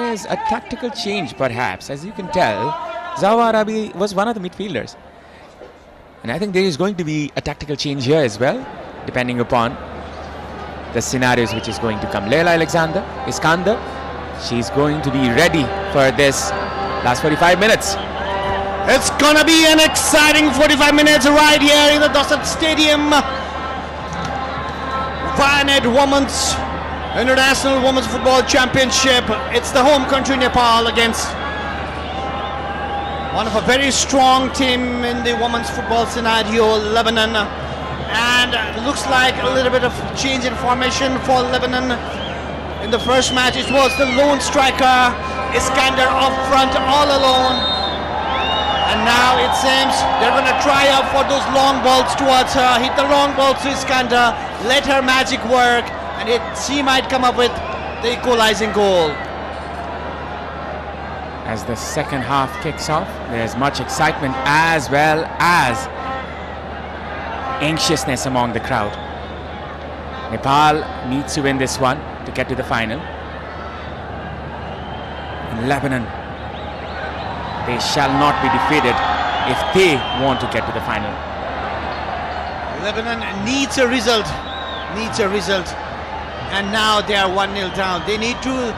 is a tactical change perhaps. As you can tell, IrLajalu was one of the midfielders. And I think there is going to be a tactical change here as well, depending upon the scenarios which is going to come. Leila Alexander, Iskander, she's going to be ready for this last 45 minutes. It's gonna be an exciting 45 minutes right here in the Dasat Stadium. Vianad Women's International Women's Football Championship. It's the home country Nepal against one of a very strong team in the women's football scenario, Lebanon. And it looks like a little bit of change in formation for Lebanon. In the first match, it was the lone striker, Iskander, up front all alone. And now it seems they're going to try out for those long balls towards her. Hit the long ball to Iskander, let her magic work, and she might come up with the equalizing goal. As the second half kicks off, there's much excitement as well as anxiousness among the crowd. Nepal needs to win this one to get to the final. And Lebanon, they shall not be defeated if they want to get to the final. Lebanon needs a result, and now they are 1-0 down. They need to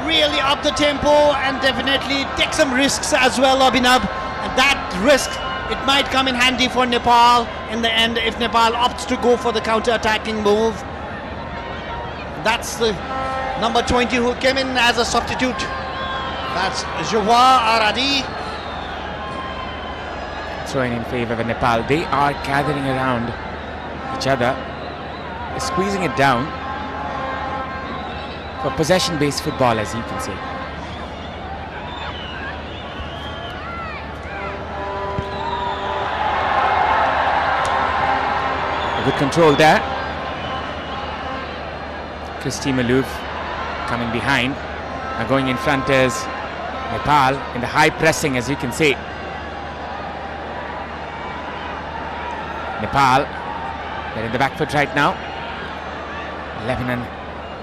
really up the tempo and definitely take some risks as well, Abhinav. And that risk, it might come in handy for Nepal in the end if Nepal opts to go for the counter-attacking move. That's the number 20 who came in as a substitute. That's Joa Aradi. Throwing in favor of Nepal. They are gathering around each other, squeezing it down for possession-based football, as you can see. A good control there. Christy Malouf coming behind. Now going in front is Nepal in the high pressing, as you can see. Nepal, they're in the back foot right now. Lebanon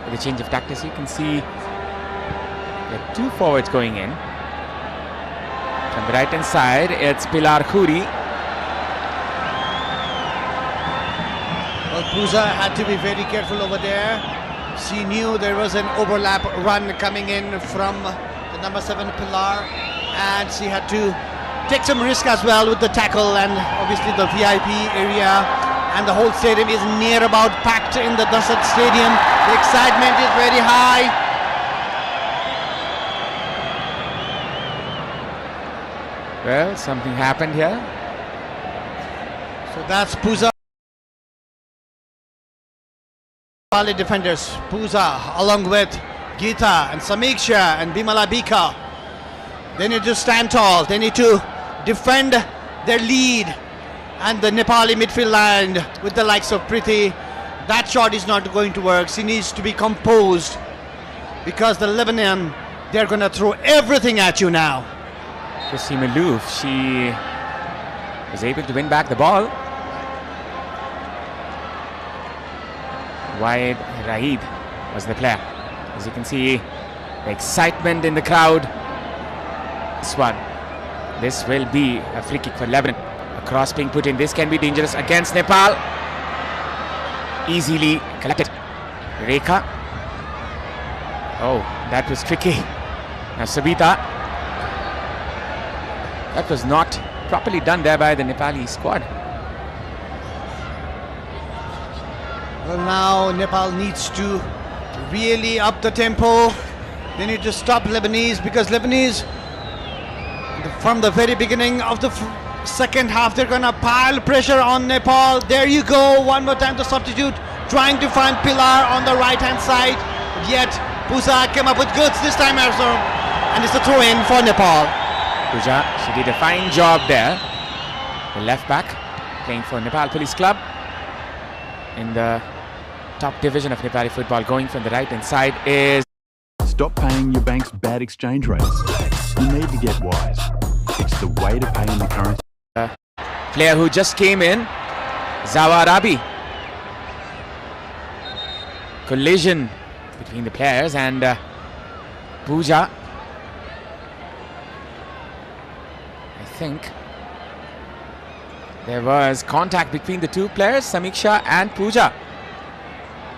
with a change of tactics. You can see there are two forwards going in. From the right hand side, it's Pilar Khoury. Well, Pooja had to be very careful over there. She knew there was an overlap run coming in from the number 7 Pilar, and she had to take some risk as well with the tackle, and obviously the VIP area and the whole stadium is near about packed in the Dasat Stadium. The excitement is very high. Well, something happened here. So that's Pooja. Defenders, Pooja along with Geeta and Samiksha and Bimala Bika. They need to stand tall, they need to defend their lead, and the Nepali midfield line with the likes of Priti, that shot is not going to work. She needs to be composed because the Lebanon, they're going to throw everything at you now. Christy Malouf, she was able to win back the ball. Waid Raid was the player. As you can see, the excitement in the crowd. This will be a free kick for Lebanon. A cross being put in. This can be dangerous against Nepal. Easily collected. Rekha. Oh, that was tricky. Now Sabita. That was not properly done there by the Nepali squad. Well, now Nepal needs to really up the tempo. They need to stop Lebanese, because Lebanese, from the very beginning of the second half, they're gonna pile pressure on Nepal. There you go, one more time the substitute, trying to find Pilar on the right hand side. But yet Pooja came up with goods this time also, and it's a throw in for Nepal. Pooja, she did a fine job there. The left back playing for Nepal Police Club in the top division of Nepali football. Going from the right hand side is... Stop paying your bank's bad exchange rates. You need to get wise. It's the way to pay in the currency. Player who just came in, Zawarabi. Collision between the players, and Pooja. I think there was contact between the two players, Samiksha and Pooja.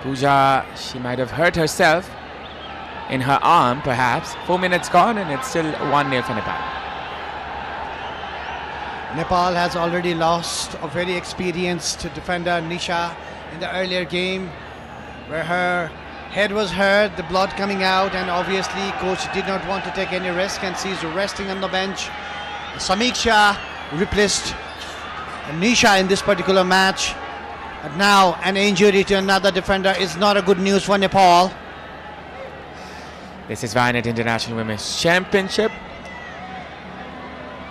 Pooja, she might have hurt herself in her arm, perhaps. 4 minutes gone, and it's still 1-0 for Nepal. Nepal has already lost a very experienced defender, Nisha, in the earlier game, where her head was hurt, the blood coming out, and obviously coach did not want to take any risk, and she's resting on the bench. Samiksha replaced Nisha in this particular match. But now an injury to another defender is not a good news for Nepal. This is Vianet International Women's Championship.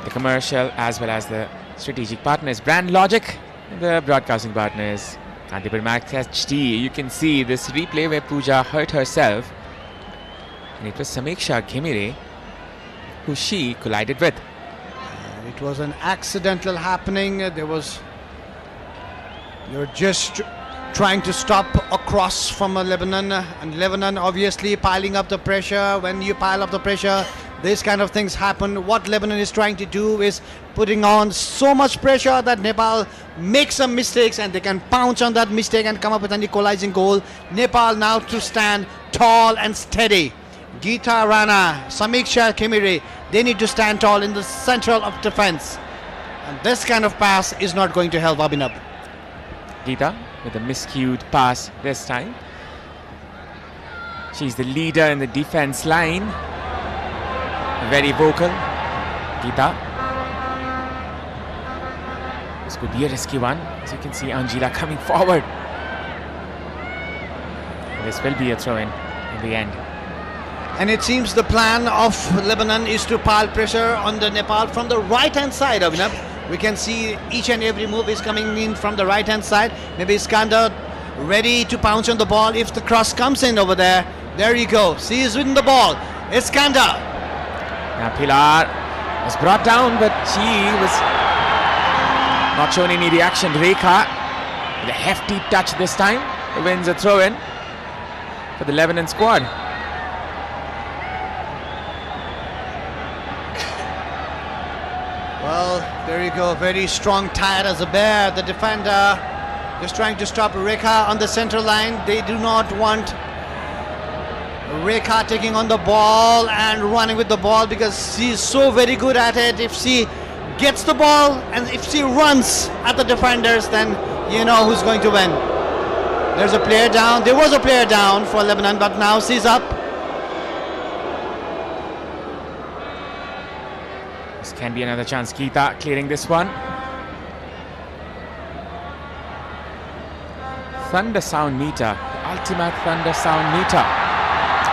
The commercial as well as the strategic partners Brand Logic, and the broadcasting partners Kantipur Max HD. You can see this replay where Pooja hurt herself, and it was Samiksha Ghimire who she collided with. It was an accidental happening. They were just trying to stop a cross from Lebanon, and Lebanon obviously piling up the pressure. When you pile up the pressure, these kind of things happen. What Lebanon is trying to do is putting on so much pressure that Nepal makes some mistakes, and they can pounce on that mistake and come up with an equalizing goal. Nepal now to stand tall and steady. Geeta Rana, Samiksha Ghimire, they need to stand tall in the central of defense, and this kind of pass is not going to help Abhinav. Geeta with a miscued pass this time. She's the leader in the defense line. Very vocal, Geeta. This could be a risky one. As you can see, Anjila coming forward. This will be a throw-in in the end. And it seems the plan of Lebanon is to pile pressure on the Nepal from the right-hand side, Abhinav. We can see each and every move is coming in from the right-hand side. Maybe Iskander ready to pounce on the ball if the cross comes in over there. There you go. She is winning the ball. Iskander. Now Pilar was brought down, but she was not shown any reaction. Rekha with a hefty touch this time wins a throw-in for the Lebanon squad. Well, there you go. Very strong, tired as a bear. The defender just trying to stop Rekha on the center line. They do not want Rekha taking on the ball and running with the ball, because she's so very good at it. If she gets the ball and if she runs at the defenders, then you know who's going to win. There's a player down. There was a player down for Lebanon, but now she's up. This can be another chance. Geeta clearing this one. Thunder sound meter, the ultimate thunder sound meter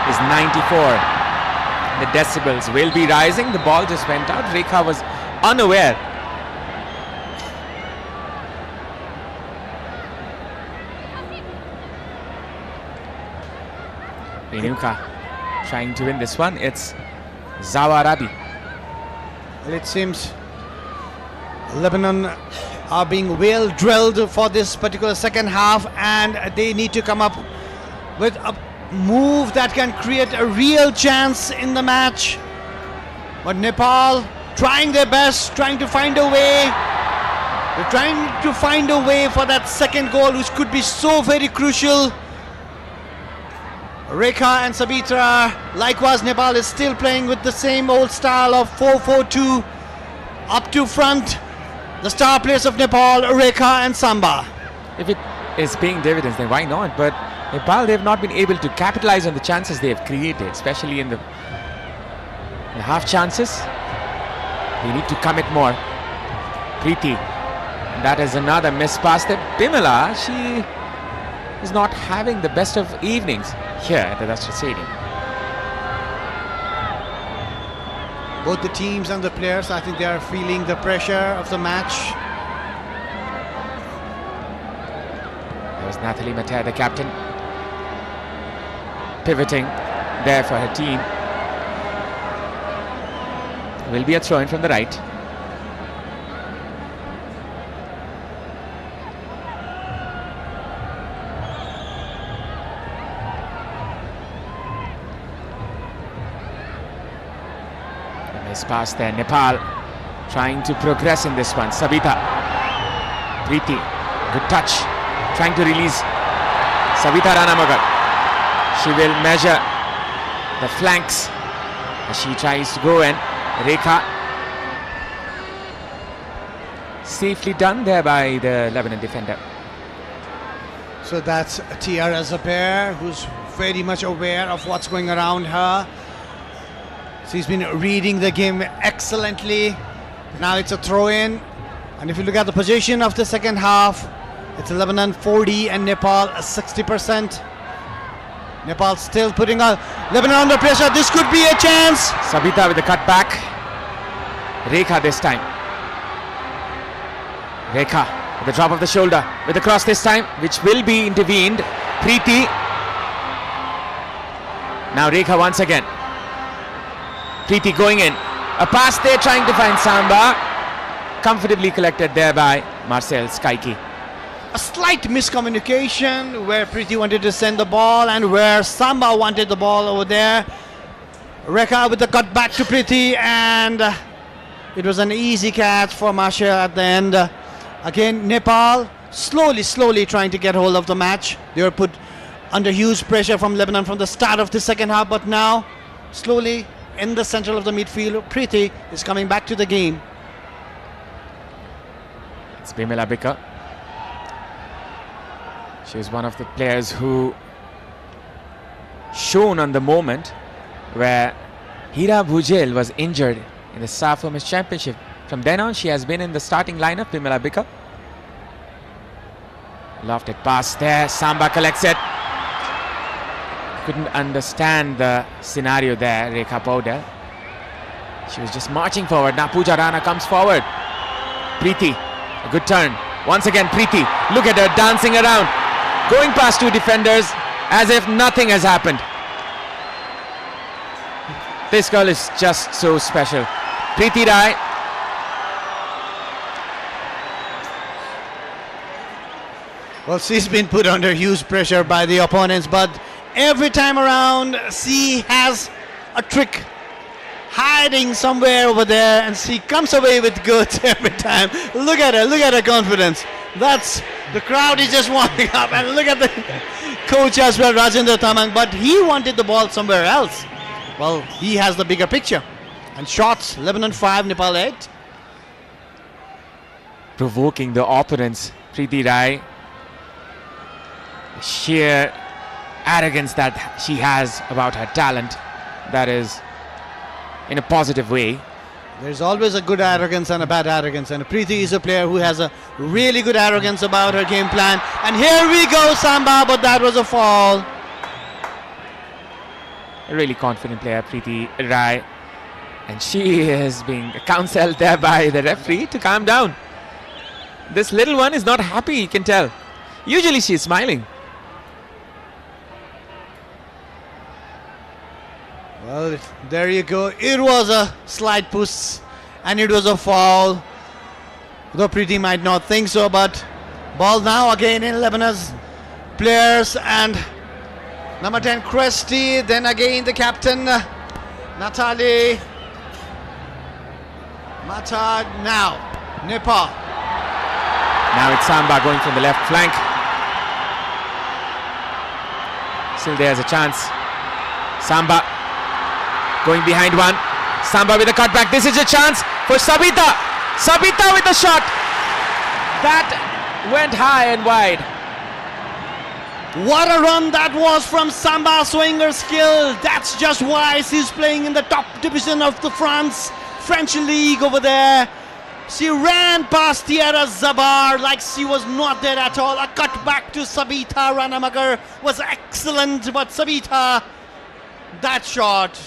is 94. The decibels will be rising. The ball just went out. Rekha was unaware. Renuka trying to win this one. It's Zawarabi. Well, it seems Lebanon are being well drilled for this particular second half, and they need to come up with a move that can create a real chance in the match. But Nepal trying their best, trying to find a way. They're trying to find a way for that second goal, which could be so very crucial. Rekha and Sabitra, likewise Nepal is still playing with the same old style of 4-4-2. Up to front, the star players of Nepal, Rekha and Samba. If it is paying dividends, then why not? But Nepal, they have not been able to capitalize on the chances they have created, especially in the half chances. They need to commit more. Preeti, that is another miss pass. That Bimala, she is not having the best of evenings here at the Rashtra Stadium. Both the teams and the players, I think they are feeling the pressure of the match. There was Nathalie Mater, the captain, pivoting there for her team. Will be a throw-in from the right. Nice pass there. Nepal trying to progress in this one. Sabita. Preeti. Good touch. Trying to release Sabita Ranamagar. She will measure the flanks as she tries to go in. Rekha. Safely done there by the Lebanon defender. So that's Tiara Zaber, who's very much aware of what's going around her. She's been reading the game excellently. Now it's a throw-in. And if you look at the position of the second half, it's Lebanon 40 and Nepal 60%. Nepal still putting Lebanon under pressure. This could be a chance. Sabita with the cut back. Rekha this time. Rekha with the drop of the shoulder. With the cross this time, which will be intervened. Preeti. Now Rekha once again. Preeti going in. A pass there trying to find Samba. Comfortably collected there by Marcel Skaiki. A slight miscommunication where Preeti wanted to send the ball and where Samba wanted the ball over there. Rekha with the cut back to Preeti, and it was an easy catch for Marcia at the end. Again, Nepal slowly trying to get hold of the match. They were put under huge pressure from Lebanon from the start of the second half, but now slowly in the central of the midfield, Preeti is coming back to the game. It's Bimela Bika. She was one of the players who shone on the moment where Hira Bhujel was injured in the SAF Women's Championship. From then on, she has been in the starting lineup, Bimela Bika. Lofted pass there, Samba collects it. Couldn't understand the scenario there, Rekha Paudel. She was just marching forward. Now Pooja Rana comes forward. Preeti, a good turn. Once again, Preeti, look at her dancing around. Going past two defenders as if nothing has happened. This girl is just so special. Preeti Rai. Well, she's been put under huge pressure by the opponents, but every time around she has a trick hiding somewhere over there, and she comes away with goods every time. Look at her confidence. That's the crowd is just warming up, and look at the coach as well, Rajendra Tamang, but he wanted the ball somewhere else. Well, he has the bigger picture. And shots, Lebanon 5, Nepal 8. Provoking the opponents, Preeti Rai. Sheer arrogance that she has about her talent, that is in a positive way. There's always a good arrogance and a bad arrogance, and Preeti is a player who has a really good arrogance about her game plan. And here we go, Samba, but that was a fall. A really confident player, Preeti Rai, and she is being counseled there by the referee to calm down. This little one is not happy, you can tell. Usually she's smiling. Well, there you go. It was a slight push and it was a foul. Though Preeti might not think so, but ball now again in Lebanon's players, and number 10 Kresti, then again the captain Natali Mata. Now Nepal. Now it's Samba going from the left flank. Still there's a chance. Samba going behind one. Samba with a cutback. This is a chance for Sabita. Sabita with a shot. That went high and wide. What a run that was from Samba, showing her skill. That's just why she's playing in the top division of the French league over there. She ran past Tiara Zabar like she was not there at all. A cut back to Sabita Ranamagar was excellent, but Sabita, that shot,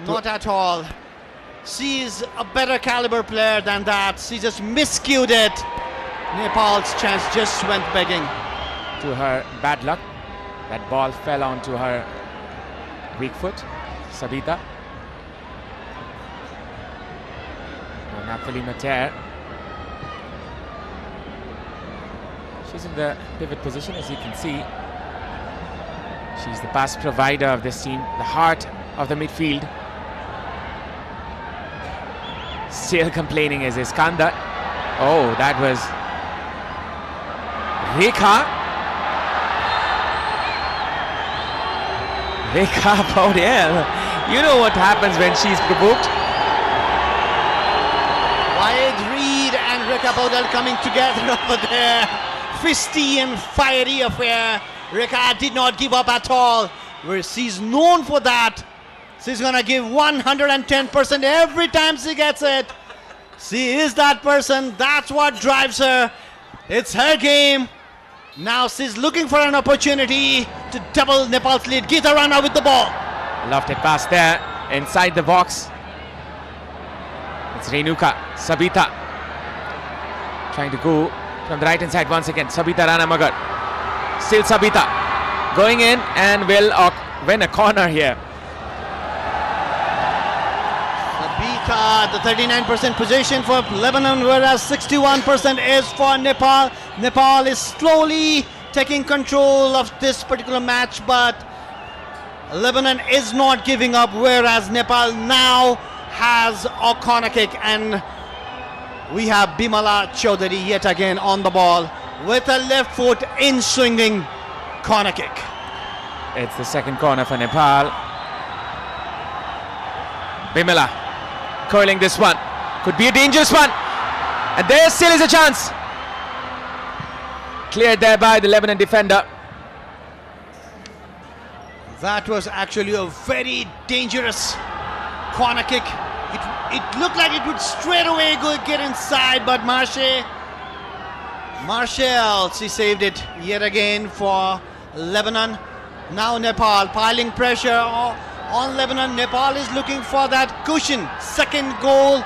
not at all. She's a better caliber player than that. She just miscued it. Nepal's chance just went begging. To her bad luck, that ball fell onto her weak foot. Sabita. Napoli Mater. She's in the pivot position, as you can see. She's the pass provider of this team, the heart of the midfield. Still complaining is Iskandar. Oh, that was Rekha. Rekha Paudel. You know what happens when she's provoked. Wyatt Reed and Rekha Paudel coming together over there. Fisty and fiery affair. Rekha did not give up at all. Where she's known for that. She's gonna give 110% every time she gets it. She is that person. That's what drives her. It's her game. Now she's looking for an opportunity to double Nepal's lead. Geeta Rana with the ball. Lofted pass there inside the box. It's Renuka, Sabita trying to go from the right hand side once again. Sabita Rana Magar. Still Sabita going in and will win a corner here. Sabita, the 39% possession for Lebanon, whereas 61% is for Nepal. Nepal is slowly taking control of this particular match, but Lebanon is not giving up, whereas Nepal now has a corner kick, and we have Bimala Chaudhary yet again on the ball with a left foot in swinging corner kick. It's the second corner for Nepal. Bimala curling this one. Could be a dangerous one. And there still is a chance. Cleared there by the Lebanon defender. That was actually a very dangerous corner kick. It looked like it would straight away get inside, but Marshall, she saved it yet again for Lebanon. Now Nepal piling pressure on Lebanon. Nepal is looking for that cushion, second goal,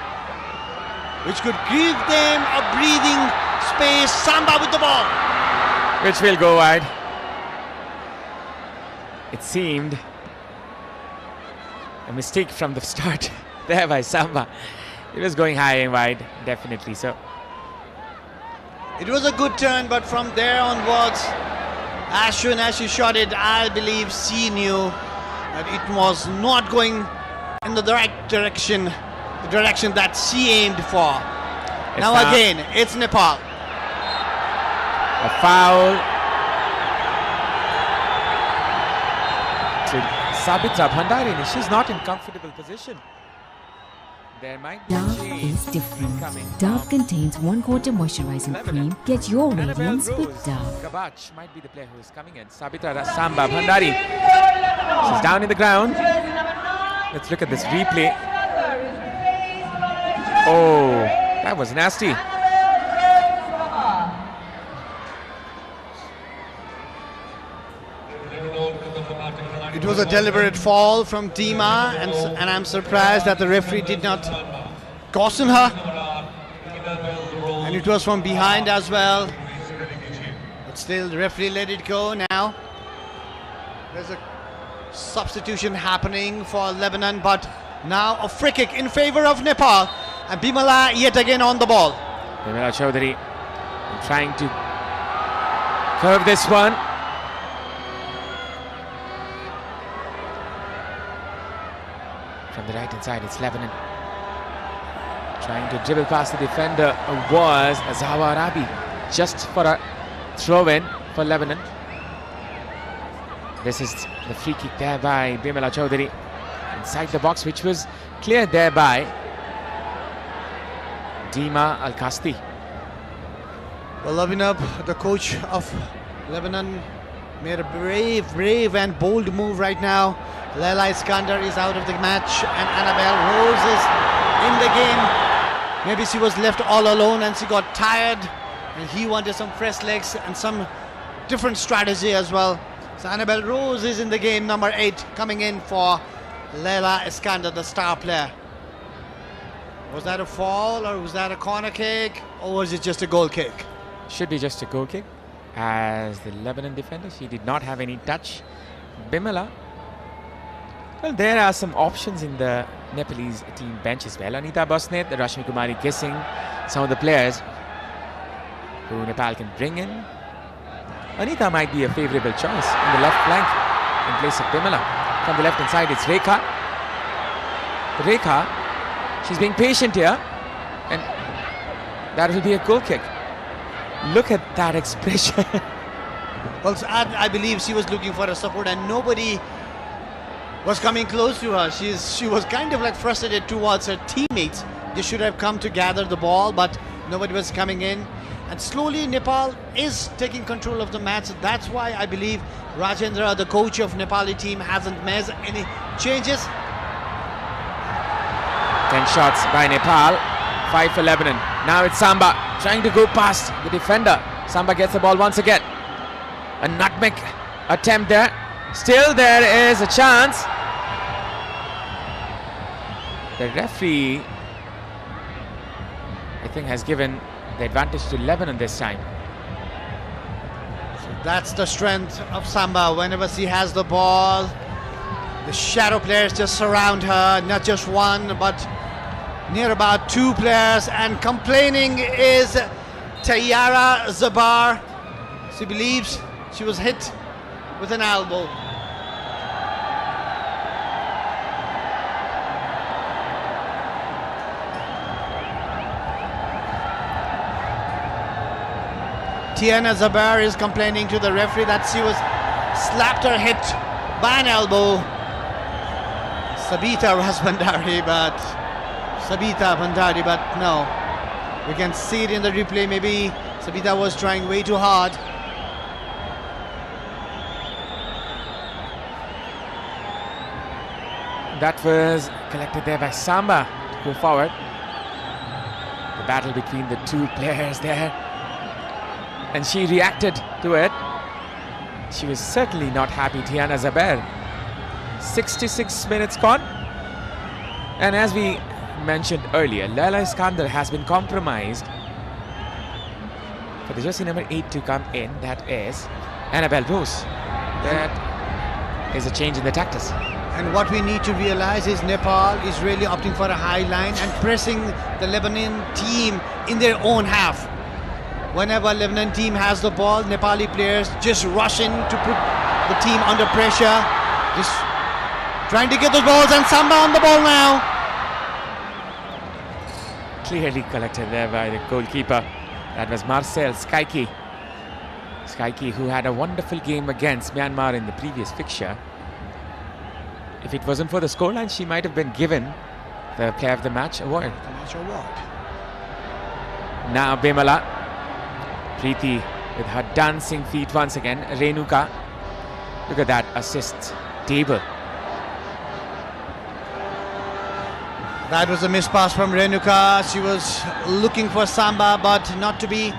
which could give them a breathing space. Samba with the ball, which will go wide. It seemed a mistake from the start there by Samba. It was going high and wide, definitely so. It was a good turn, but from there onwards, as soon as she shot it, I believe she knew that it was not going in the right direction, the direction that she aimed for. Now again, it's Nepal. A foul to Sabita Bhandarini. She's not in comfortable position. There might be Dove change is different. coming. Dove contains 1/4 moisturizing cream. Get your radiance with Dove. Gabach might be the player who is coming in. Sabita Samba Bhandari. She's down in the ground. Let's look at this replay. Oh, that was nasty. It was a deliberate fall from Dima, and I'm surprised that the referee did not caution her. And it was from behind as well. But still, the referee let it go now. There's a substitution happening for Lebanon, but now a free kick in favor of Nepal. And Bimala yet again on the ball. Bimala Chaudhary trying to curve this one. From the right hand side, it's Lebanon. Trying to dribble past the defender was Zawa Arabi, just for a throw-in for Lebanon. This is the free kick there by Bimala Chaudhary inside the box, which was cleared there by Dima Al-Kasti. Well, Lavinab, the coach of Lebanon, made a brave and bold move right now. Laila Iskandar is out of the match and Annabelle Rose is in the game. Maybe she was left all alone and she got tired and he wanted some fresh legs and some different strategy as well. So Annabelle Rose is in the game, number 8, coming in for Laila Iskandar, the star player. Was that a fall or was that a corner kick or was it just a goal kick? Should be just a goal kick, as the Lebanon defender, she did not have any touch. Bimala. Well, there are some options in the Nepalese team bench as well. Anita Bosnet, Rashmi Kumari guessing some of the players who Nepal can bring in. Anita might be a favourable choice in the left flank in place of Bimala. From the left hand side, it's Rekha. Rekha, she's being patient here. That will be a goal kick. Look at that expression. Well, I believe she was looking for a support and nobody was coming close to her. She was kind of like frustrated towards her teammates. They should have come to gather the ball, but nobody was coming in. And slowly Nepal is taking control of the match. That's why I believe Rajendra, the coach of Nepali team, hasn't made any changes. 10 shots by Nepal, 5 for Lebanon. Now it's Samba trying to go past the defender. Samba gets the ball once again. A nutmeg attempt there. Still there is a chance. The referee, I think, has given the advantage to Lebanon this time. So that's the strength of Samba. Whenever she has the ball, the shadow players just surround her, not just one, but near about 2 players. And complaining is Tayara Zabar. She believes she was hit with an elbow. Tiana Zabar is complaining to the referee that she was slapped or hit by an elbow. Sabita Bandari, but no. We can see it in the replay. Maybe Sabita was trying way too hard. That was collected there by Samba to go forward. The battle between the 2 players there. And she reacted to it. She was certainly not happy, Tiana Zaber. 66 minutes gone. And as we mentioned earlier, Laila Iskandar has been compromised for the jersey number 8 to come in. That is Annabelle Rose. That is a change in the tactics. And what we need to realize is Nepal is really opting for a high line and pressing the Lebanon team in their own half. Whenever Lebanon team has the ball, Nepali players just rush in to put the team under pressure. Just trying to get those balls, and Samba on the ball now. Clearly collected there by the goalkeeper. That was Marcel Skaiki. Skaiki, who had a wonderful game against Myanmar in the previous fixture. If it wasn't for the scoreline, she might have been given the Player of the Match award. Now Bimala. Preeti with her dancing feet once again. Renuka. Look at that assist table. That was a missed pass from Renuka. She was looking for Samba, but not to be.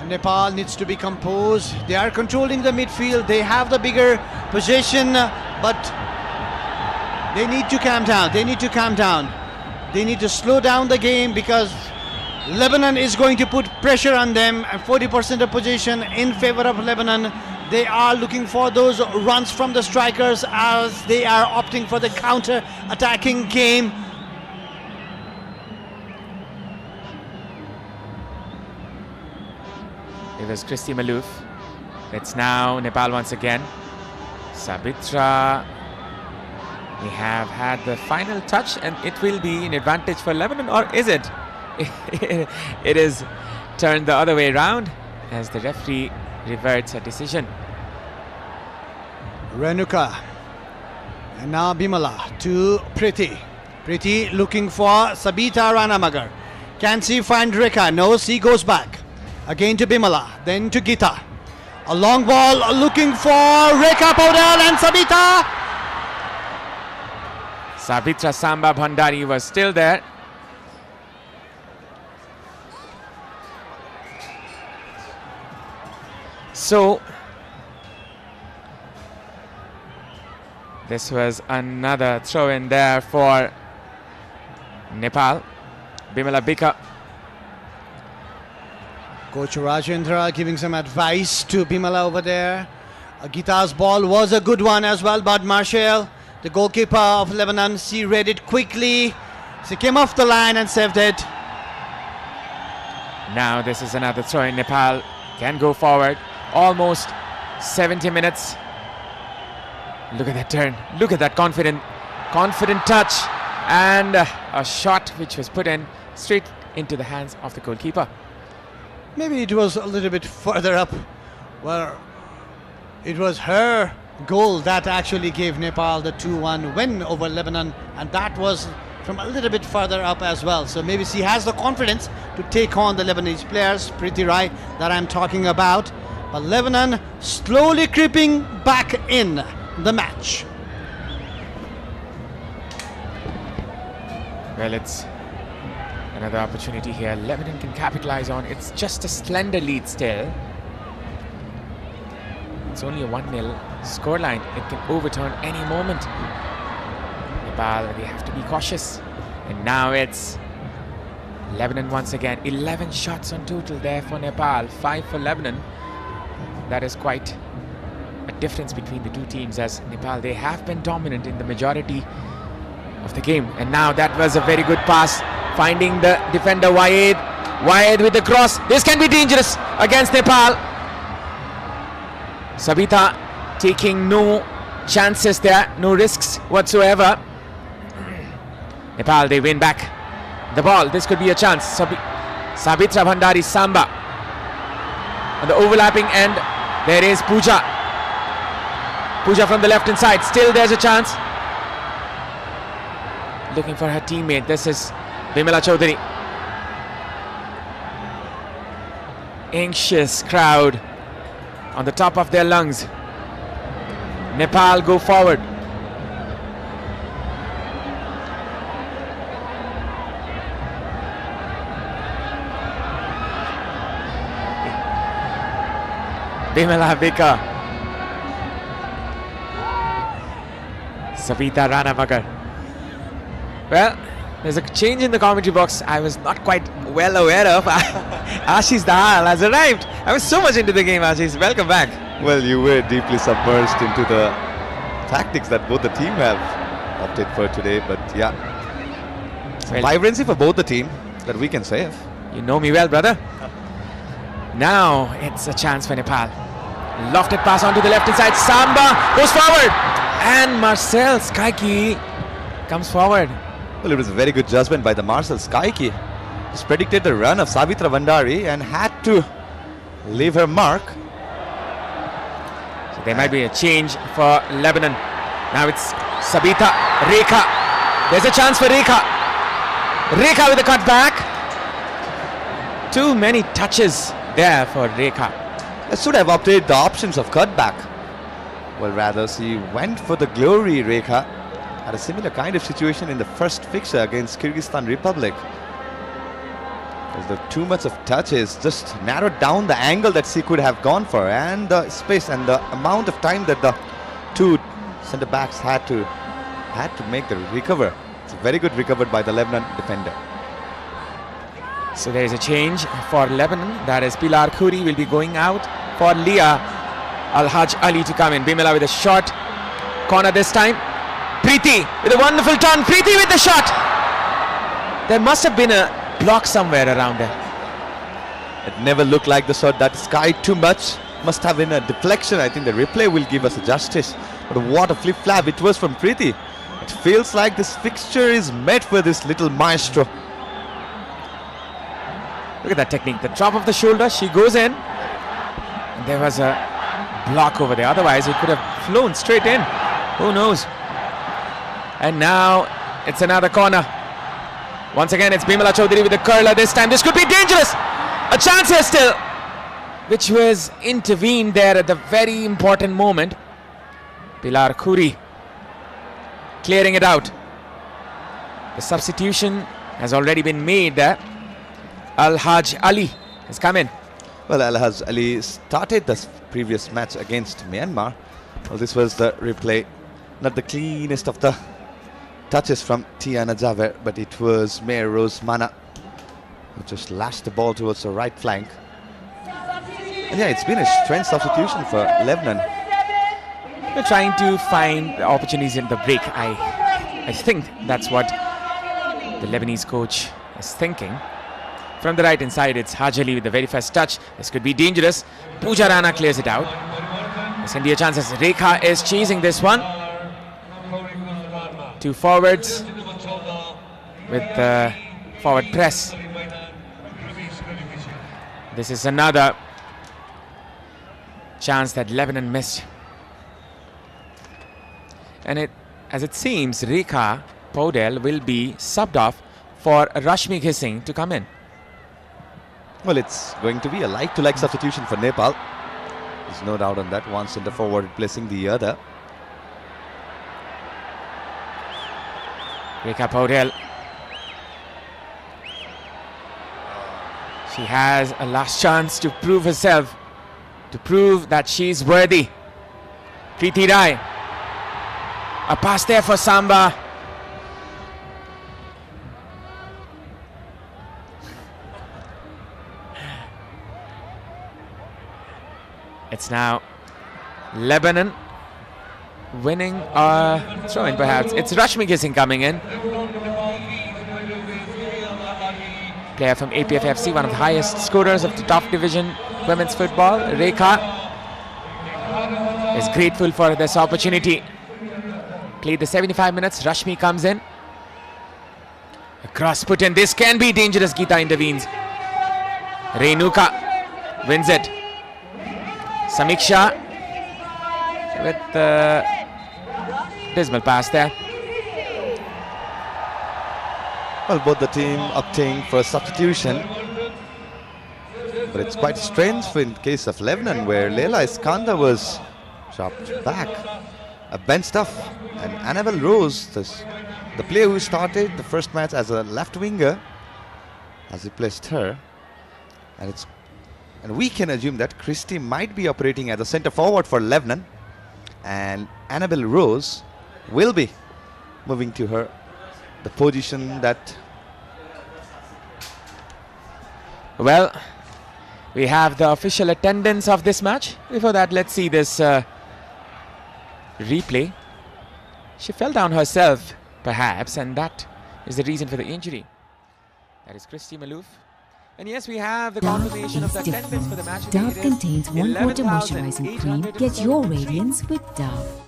Nepal needs to be composed. They are controlling the midfield. They have the bigger possession, but they need to calm down. They need to calm down. They need to slow down the game because Lebanon is going to put pressure on them. 40% of possession in favor of Lebanon. They are looking for those runs from the strikers as they are opting for the counter-attacking game. It was Christy Malouf. It's now Nepal once again. Sabitra. We have had the final touch, and it will be an advantage for Lebanon, or is it? It is turned the other way around as the referee reverts a decision. Renuka. And now Bimala to Preeti. Preeti looking for Sabita Ranamagar. Can she find Rekha? No, she goes back. Again to Bimala, then to Gita. A long ball looking for Rekha Paudel and Sabita. Sabitra Samba Bhandari was still there. So this was another throw in there for Nepal. Bimala Bika. Coach Rajendra giving some advice to Bimala over there. Gita's ball was a good one as well, but Marshall, the goalkeeper of Lebanon, she read it quickly. She came off the line and saved it. Now this is another throw in. Nepal can go forward. Almost 70 minutes. Look at that turn. Look at that confident touch. And a shot which was put in straight into the hands of the goalkeeper. Maybe it was a little bit further up where it was her goal that actually gave Nepal the 2-1 win over Lebanon, and that was from a little bit further up as well. So maybe she has the confidence to take on the Lebanese players, Preeti Rai, that I'm talking about. But Lebanon slowly creeping back in the match. Well, it's another opportunity here. Lebanon can capitalize on. It's just a slender lead still. It's only a 1-0 scoreline. It can overturn any moment. Nepal, they have to be cautious. And now it's Lebanon once again. 11 shots on total there for Nepal, 5 for Lebanon. That is quite a difference between the two teams, as Nepal, they have been dominant in the majority of the game. And now that was a very good pass, finding the defender Wayed. Wayed with the cross. This can be dangerous against Nepal. Sabita taking no chances there, no risks whatsoever. Nepal, they win back the ball. This could be a chance. Sabitra Bhandari Samba on the overlapping end. There is Pooja. Pooja from the left hand side. Still there's a chance. Looking for her teammate. This is Bimala Chaudhary. Anxious crowd on the top of their lungs. Nepal go forward. Bimala Bika. Savita Rana Magar. Well, there's a change in the commentary box I was not quite well aware of. Ashish Dahal has arrived. I was so much into the game, Ashish. Welcome back. Well, you were deeply submerged into the tactics that both the team have opted for today. But yeah, Well, vibrancy for both the team that we can save. you know me well, brother. Now it's a chance for Nepal. Lofted pass onto the left hand side. Samba goes forward. And Marcel Skaiki comes forward. Well, it was a very good judgment by the Marcel Skaiki. Just predicted the run of Savitra Bhandari and had to leave her mark. So there might be a change for Lebanon. Now it's Sabita, Rekha. There's a chance for Rekha. Rekha with the cut back. Too many touches there for Rekha. I should have opted the options of cutback. Well, rather, she went for the glory. Rekha had a similar kind of situation in the first fixture against Kyrgyzstan Republic. Because the too much of touches just narrowed down the angle that she could have gone for, and the space and the amount of time that the two centre backs had to make the recover. It's very good recovered by the Lebanon defender. So there is a change for Lebanon. That is Pilar Khoury will be going out for Leah Al-Haj Ali to come in. Bimala with a shot. Corner this time. Preeti with a wonderful turn. Preeti with the shot. There must have been a block somewhere around there. It never looked like the shot that skied too much. Must have been a deflection. I think the replay will give us a justice. But what a flip-flap it was from Preeti. It feels like this fixture is made for this little maestro. Look at that technique. The drop of the shoulder. She goes in. And there was a block over there. Otherwise, it could have flown straight in. Who knows? And now it's another corner. Once again, it's Bimala Chaudhary with the curler this time. This could be dangerous. A chance here still, which was intervened there at the very important moment. Pilar Khoury clearing it out. The substitution has already been made there. Al-Haj Ali has come in. Well, Al-Haj Ali started the previous match against Myanmar. Well, this was the replay. Not the cleanest of the touches from Tiana Javer, but it was Mayor Rose Mana who just lashed the ball towards the right flank. And yeah, it's been a strange substitution for Lebanon. We're trying to find the opportunities in the break. I think that's what the Lebanese coach is thinking. From the right hand side, it's Haj Ali with the very first touch. This could be dangerous. Pooja Rana clears it out. This can be a chance as Rekha is chasing this one. Two forwards with the forward press. This is another chance that Lebanon missed. And as it seems, Rekha Paudel will be subbed off for Rashmi Ghising to come in. Well, it's going to be a like-to-like substitution for Nepal. There's no doubt on that. One centre forward replacing the other. Rekha Paudel. She has a last chance to prove herself, to prove that she's worthy. Preeti Rai. A pass there for Samba. It's now Lebanon winning a throw-in, perhaps. It's Rashmi Ghising coming in. Player from APFFC, one of the highest scorers of the top division women's football. Rekha is grateful for this opportunity. Played the 75 minutes. Rashmi comes in. A cross put in. This can be dangerous. Geeta intervenes. Renuka wins it. Samiksha with the dismal pass there. Well, both the team opting for substitution. But it's quite strange in case of Lebanon, where Leila Iskandar was dropped back. Benched off. And Annabelle Rose, the player who started the first match as a left winger, has replaced her. And we can assume that Christie might be operating as a centre forward for Lebanon, and Annabelle Rose will be moving to the position that. Well, we have the official attendance of this match. Before that, let's see this replay. She fell down herself, perhaps, and that is the reason for the injury. That is Christy Malouf. And yes, we have the Dove confirmation of is the attendance for the different. match. Dove contains 1 quarter moisturizing cream. Get your radiance with Dove.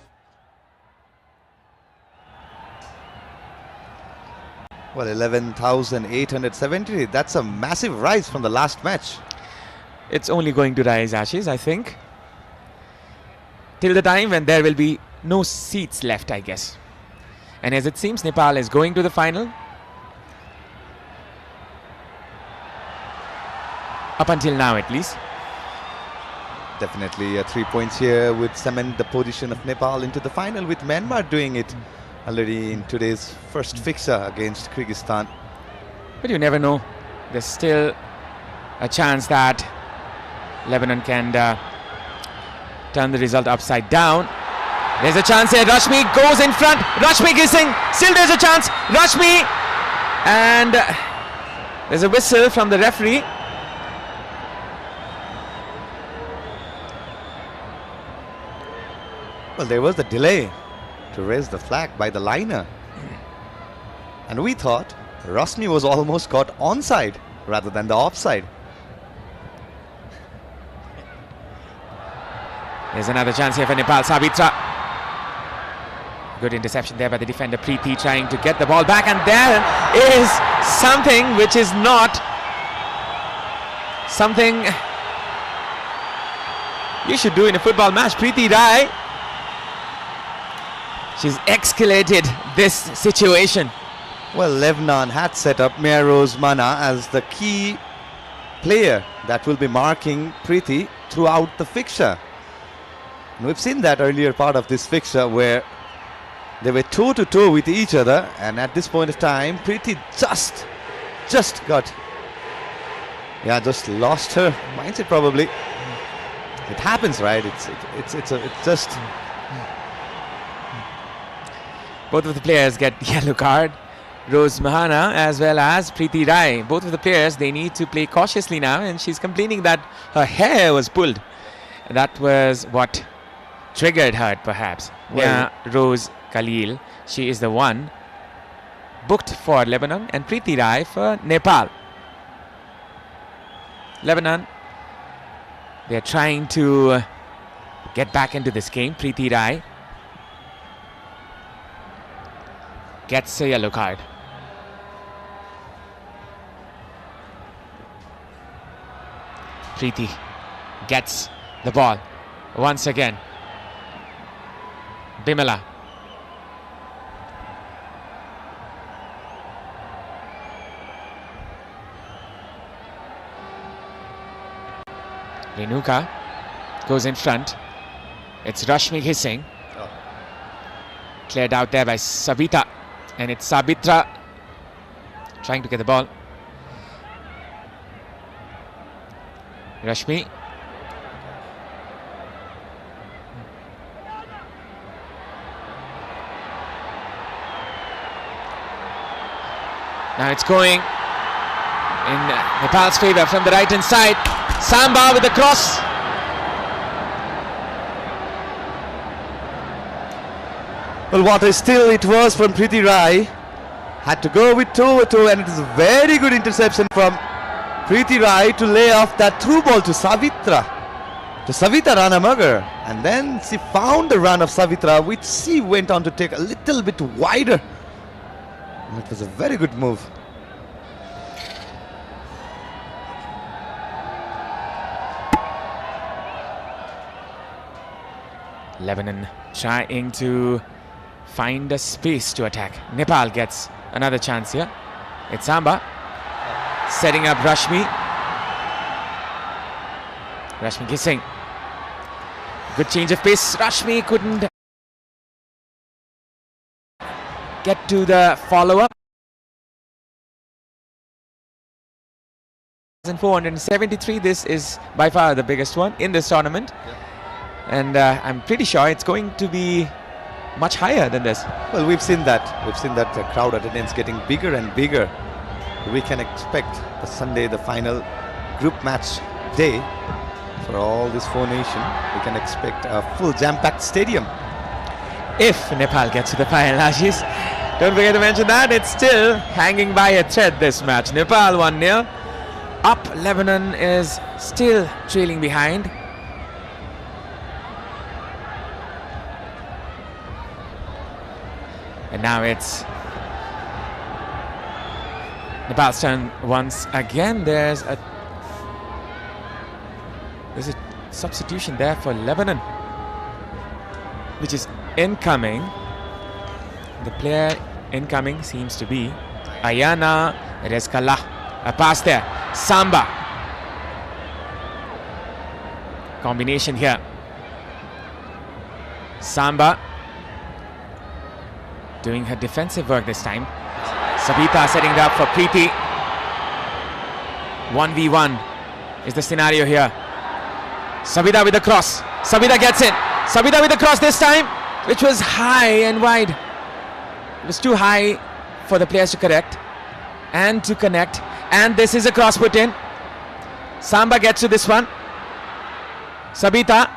Well, 11,870. That's a massive rise from the last match. It's only going to rise, Ashish, I think. Till the time when there will be no seats left, I guess. And as it seems, Nepal is going to the final. Up until now, at least. Definitely 3 points here would cement the position of Nepal into the final, with Myanmar doing it already in today's first fixture against Kyrgyzstan. But you never know. There's still a chance that Lebanon can turn the result upside down. There's a chance here. Rashmi goes in front. Rashmi Ghising. Still there's a chance. Rashmi. And there's a whistle from the referee. Well, there was the delay to raise the flag by the liner. And we thought Rashmi was almost caught onside rather than the offside. There's another chance here for Nepal. Sabitra. Good interception there by the defender Preeti, trying to get the ball back. And there is something which is not something you should do in a football match. Preeti Rai. She's escalated this situation. Well, Lebanon had set up Mia Rose Mana as the key player that will be marking Preeti throughout the fixture. And we've seen that earlier part of this fixture where they were toe-to-toe with each other, and at this point of time, Preeti just lost her mindset probably. It happens, right? It's just. Both of the players get yellow card. Rose Mahana as well as Preeti Rai. Both of the players, they need to play cautiously now, and she's complaining that her hair was pulled. That was what triggered her, perhaps. Well, Rose Khalil, she is the one booked for Lebanon, and Preeti Rai for Nepal. Lebanon, they're trying to get back into this game. Preeti Rai gets a yellow card. Preeti gets the ball once again. Bimala. Renuka goes in front. It's Rashmi hissing. Cleared out there by Savita. And it's Sabitra trying to get the ball. Rashmi. Now it's going in Nepal's favour from the right hand side. Samba with the cross. Well, what a steal it was from Preeti Rai. Had to go with 2-2, and it is a very good interception from Preeti Rai to lay off that through ball to Savita Ranamagar. And then she found the run of Savitra, which she went on to take a little bit wider. And it was a very good move. Lebanon trying to find a space to attack. Nepal gets another chance here. It's Samba setting up Rashmi. Rashmi kissing. Good change of pace. Rashmi couldn't get to the follow-up. 473. This is by far the biggest one in this tournament. And I'm pretty sure it's going to be much higher than this. Well, we've seen that. The crowd attendance getting bigger and bigger. We can expect the Sunday, the final group match day for all this four nation. We can expect a full jam-packed stadium. If Nepal gets to the final, Ashish. Don't forget to mention that it's still hanging by a thread, this match. Nepal 1-0. Up, Lebanon is still trailing behind. And now it's Nepal's turn once again. There's a substitution there for Lebanon, which is incoming. The player incoming seems to be Ayana Rezkala. A pass there. Samba. Combination here. Samba doing her defensive work this time. Sabita setting it up for Preeti. 1v1 is the scenario here. Sabita with the cross. Sabita gets it. Sabita with the cross this time, which was high and wide. It was too high for the players to correct and to connect. And this is a cross put in. Samba gets to this one. Sabita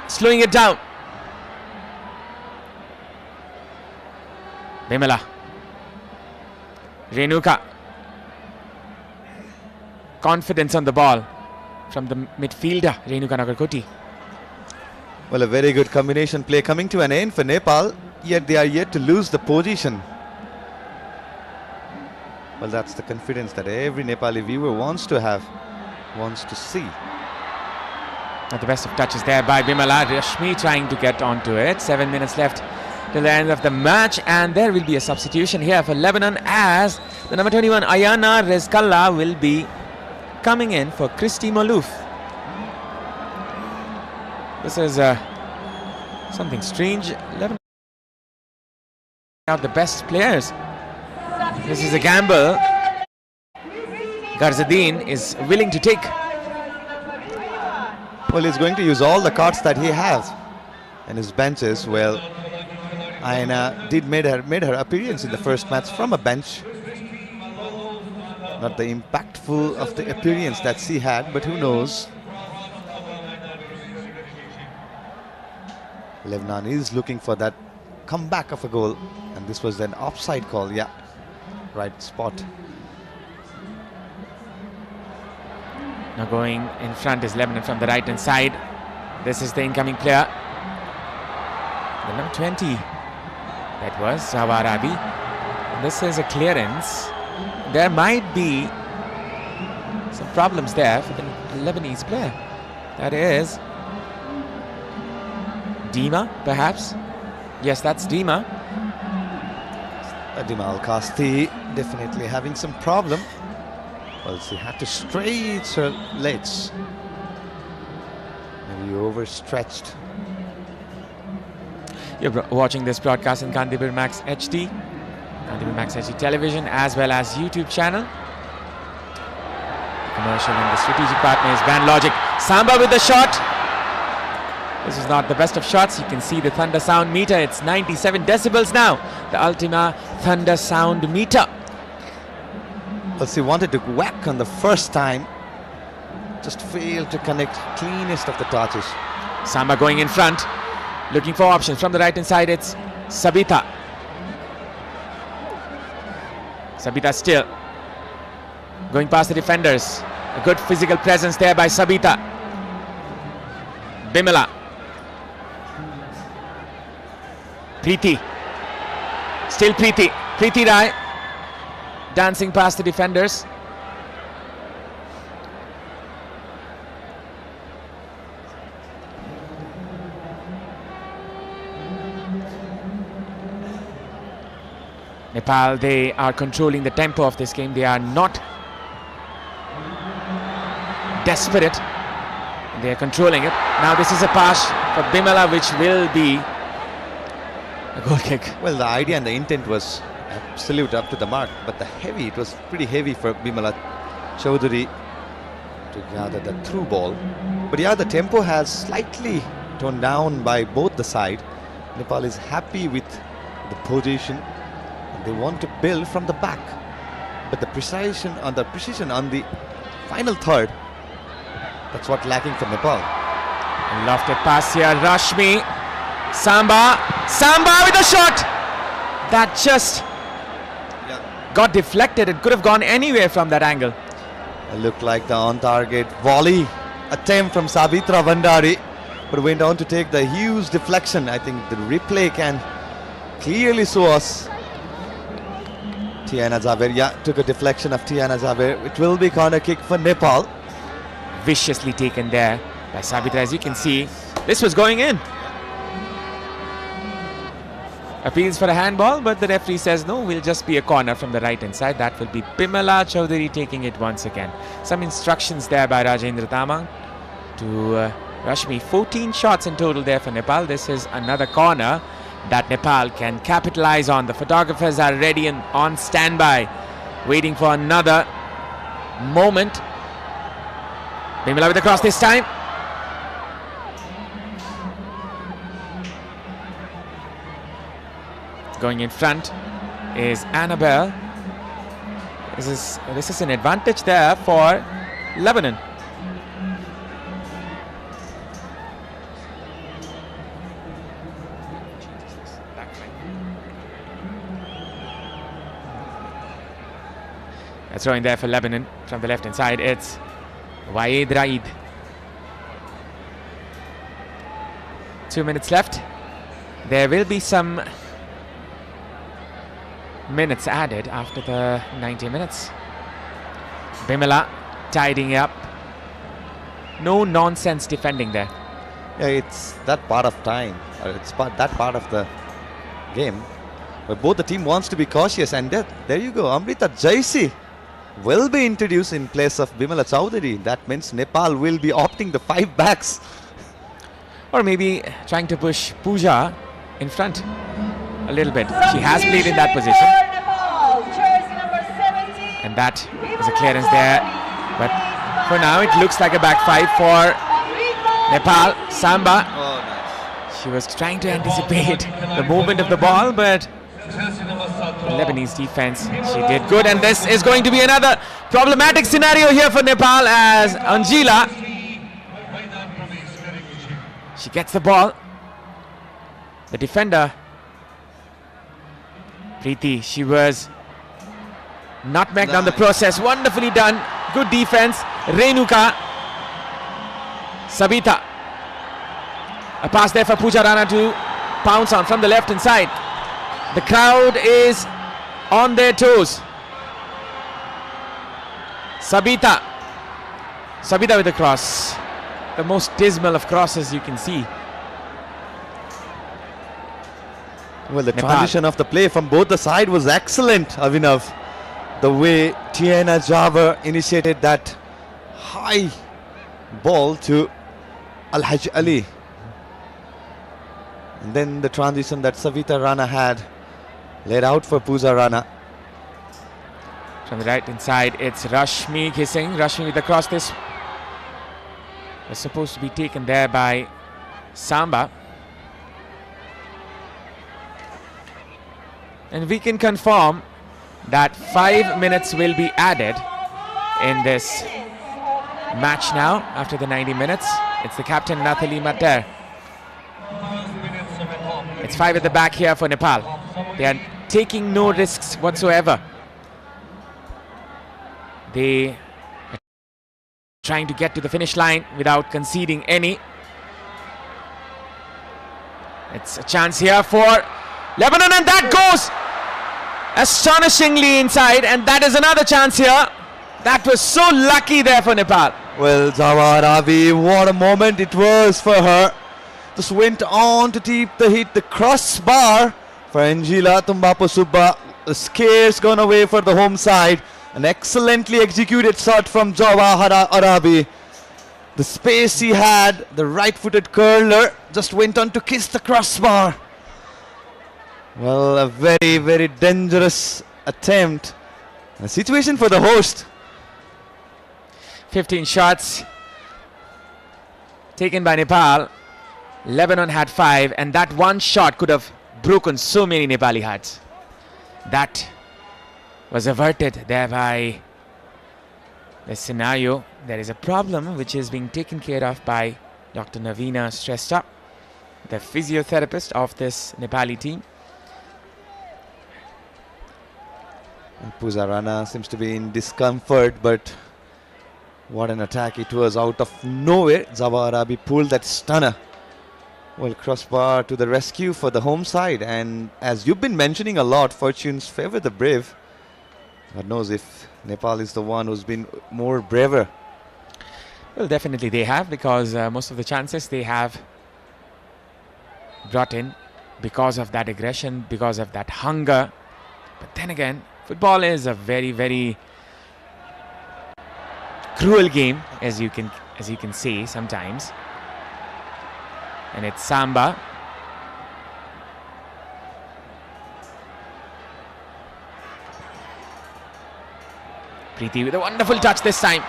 slowing it down. Bimala. Renuka. Confidence on the ball from the midfielder, Renuka Nagarkoti. Well, a very good combination play coming to an end for Nepal, yet they are yet to lose the position. Well, that's the confidence that every Nepali viewer wants to have, wants to see. Not the best of touches there by Bimala. Rashmi trying to get onto it. 7 minutes left till the end of the match, and there will be a substitution here for Lebanon as the number 21 Ayana Rezkalla will be coming in for Christy Malouf. This is something strange. Lebanon out the best players. This is a gamble Garzadeen is willing to take. Well, he's going to use all the cards that he has in his benches. Well, Ayana did made her appearance in the first match from a bench. Not the impactful of the appearance that she had, but who knows. Lebanon is looking for that comeback of a goal, and this was an offside call. Yeah, right spot. Now going in front is Lebanon from the right hand side. This is the incoming player, the number 20. That was Zawarabi. This is a clearance. There might be some problems there for the Lebanese player. That is Dima, perhaps. Yes, that's Dima. Dima Al-Kasti definitely having some problem. Well, she had to stretch her legs. Maybe overstretched. You're watching this broadcast in Kandibir Max HD, Kandibir Max HD television, as well as YouTube channel. The commercial and the strategic partner is Van Logic. Samba with the shot. This is not the best of shots. You can see the thunder sound meter. It's 97 decibels now. The Ultima thunder sound meter. Well, she wanted to whack on the first time. Just failed to connect cleanest of the touches. Samba going in front, looking for options from the right hand side. It's Sabita. Sabita still going past the defenders. A good physical presence there by Sabita. Bimala. Preeti. Still Preeti. Preeti Rai dancing past the defenders. Nepal, they are controlling the tempo of this game. They are not desperate. They are controlling it. Now this is a pass for Bimala, which will be a goal kick. Well, the idea and the intent was absolute up to the mark, but it was pretty heavy for Bimala Chaudhary to gather the through ball. But yeah, the tempo has slightly toned down by both the side. Nepal is happy with the position. They want to build from the back, but the precision on the final third, that's what lacking for Nepal. Lofted pass here, Rashmi. Samba with a shot that just got deflected. It could have gone anywhere from that angle. It looked like the on-target volley attempt from Sabitra Bandari, but went on to take the huge deflection. I think the replay can clearly show us. Tiana Javer, took a deflection of Tiana Javer. It will be corner kick for Nepal. Viciously taken there by Sabitra. As you can see, this was going in. Appeals for a handball, but the referee says no, will just be a corner from the right hand side. That will be Bimala Chaudhary taking it once again. Some instructions there by Rajendra Tamang to Rashmi. 14 shots in total there for Nepal. This is another corner that Nepal can capitalize on. The photographers are ready and on standby, waiting for another moment. Bimala with the cross this time. Going in front is Annabelle. This is an advantage there for Lebanon. A throw in there for Lebanon from the left hand side. It's Waed Raid. 2 minutes left. There will be some minutes added after the 90 minutes. Bimala tidying up. No nonsense defending there. Yeah, it's that part of time, or that part of the game where both the team wants to be cautious, and there you go. Amrita Jaisi will be introduced in place of Bimala Chaudhary. That means Nepal will be opting the 5 backs. Or maybe trying to push Pooja in front a little bit. She has played in that position. And that is a clearance there. But for now, it looks like a back 5 for Nepal. Samba. Oh, nice. She was trying to anticipate the movement of the ball, but the Lebanese defense, she did good. And this is going to be another problematic scenario here for Nepal, as Anjila, she gets the ball. The defender, Preeti, she was nutmegged on the process. Wonderfully done. Good defense. Renuka. Sabita. A pass there for Pooja Rana to pounce on from the left hand side. The crowd is on their toes. Sabita Sabita with the cross. The most dismal of crosses you can see. Well, the Nepal. transition of the play from both the side was excellent, Avinav. The way Tiana Java initiated that high ball to IrLajalu. And then the transition that Savita Rana had laid out for Pooja Rana. From the right inside, it's Rashmi kissing. Rashmi with the cross. This was supposed to be taken there by Samba. And we can confirm that 5 minutes will be added in this match now after the 90 minutes. It's the captain Nathalie Mater. It's 5 at the back here for Nepal. They are taking no risks whatsoever. They are trying to get to the finish line without conceding any. It's a chance here for Lebanon, and that goes astonishingly inside, and that is another chance here. That was so lucky there for Nepal. Well, Java Ravi, what a moment it was for her. Just went on to hit the crossbar for Angela Tumbapo Subba. The scares gone away for the home side. An excellently executed shot from Java Arabi. The space he had, the right-footed curler, just went on to kiss the crossbar. Well, a very, very dangerous attempt. A situation for the host. 15 shots taken by Nepal. Lebanon had 5, and that one shot could have broken so many Nepali hearts. That was averted there by the scenario. There is a problem which is being taken care of by Dr. Navina Shrestha, the physiotherapist of this Nepali team. And Pooja Rana seems to be in discomfort, but what an attack it was out of nowhere. Java Arabi pulled that stunner. Well, crossbar to the rescue for the home side. And as you've been mentioning a lot, fortunes favor the brave. God knows if Nepal is the one who's been more braver. Well, definitely they have, because most of the chances they have brought in because of that aggression, because of that hunger. But then again, football is a very, very cruel game, as you can say sometimes. And it's Samba. Preeti with a wonderful touch this time.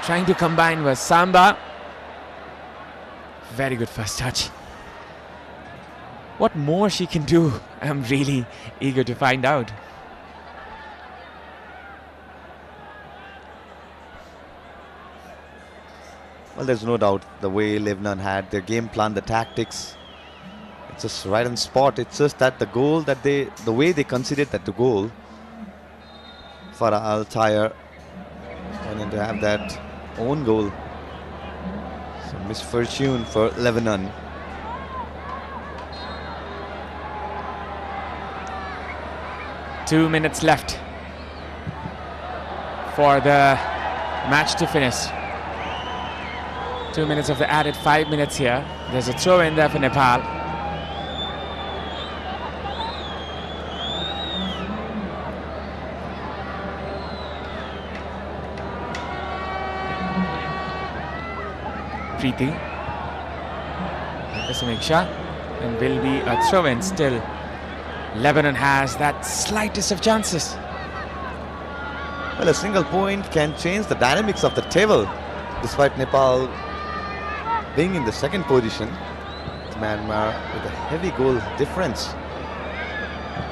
Trying to combine with Samba. Very good first touch. What more she can do, I'm really eager to find out. Well, there's no doubt the way Lebanon had their game plan, the tactics, it's just right on spot. It's just that the way they considered that the goal for Al-Tayr wanting to have that own goal. So misfortune for Lebanon. Two minutes left for the match to finish. 2 minutes of the added 5 minutes here. There's a throw in there for Nepal. Preeti. That's a make shot, and will be a throw in still. Lebanon has that slightest of chances. Well, a single point can change the dynamics of the table. Despite Nepal being in the second position, Myanmar with a heavy goal difference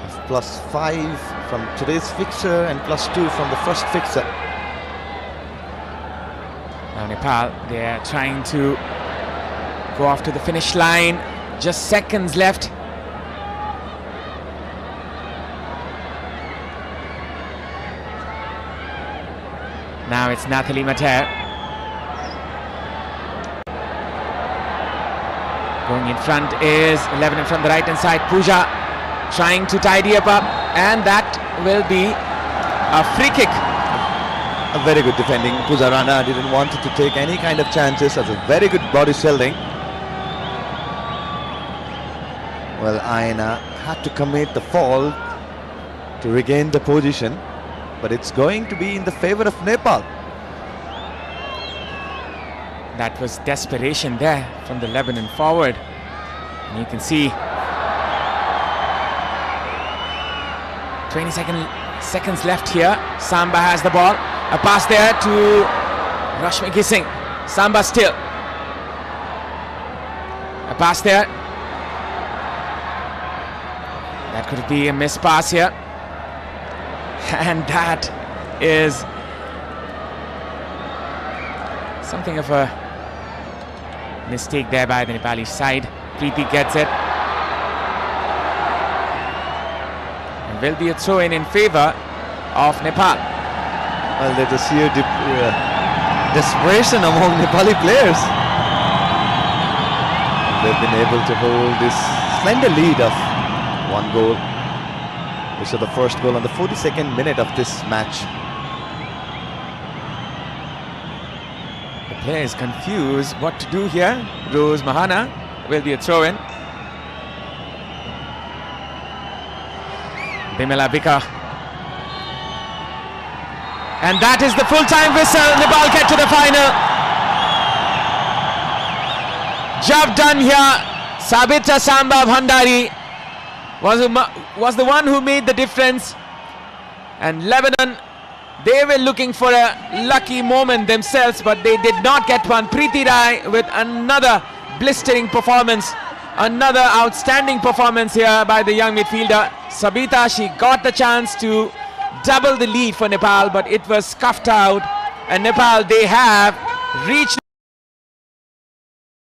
of +5 from today's fixture and +2 from the first fixture. Now Nepal, they're trying to go off to the finish line. Just seconds left. Now it's Nathalie Mater. Going in front is Lebanon from the right hand side. Pooja trying to tidy up, and that will be a free kick. A very good defending. Puzarana didn't want to take any kind of chances. That's a very good body shielding. Well, Aina had to commit the fall to regain the position, but it's going to be in the favor of Nepal. That was desperation there from the Lebanon forward. And you can see 20 seconds left here. Samba has the ball. A pass there to Rashmi Gising. Samba still. A pass there. That could be a missed pass here. And that is something of a mistake there by the Nepali side. Preeti gets it. And will be a throw-in in favor of Nepal. Well, there's a sheer desperation among Nepali players. They've been able to hold this slender lead of 1 goal. Which is the first goal on the 42nd minute of this match. The player is confused what to do here. Rose Mahana will be a throw-in. Bimala Bika. And that is the full-time whistle. Nepal get to the final. Job done here. Sabita Samba Bhandari was the one who made the difference. And Lebanon, they were looking for a lucky moment themselves, but they did not get one. Preeti Rai with another blistering performance. Another outstanding performance here by the young midfielder. Sabita, she got the chance to double the lead for Nepal, but it was scuffed out. And Nepal, they have reached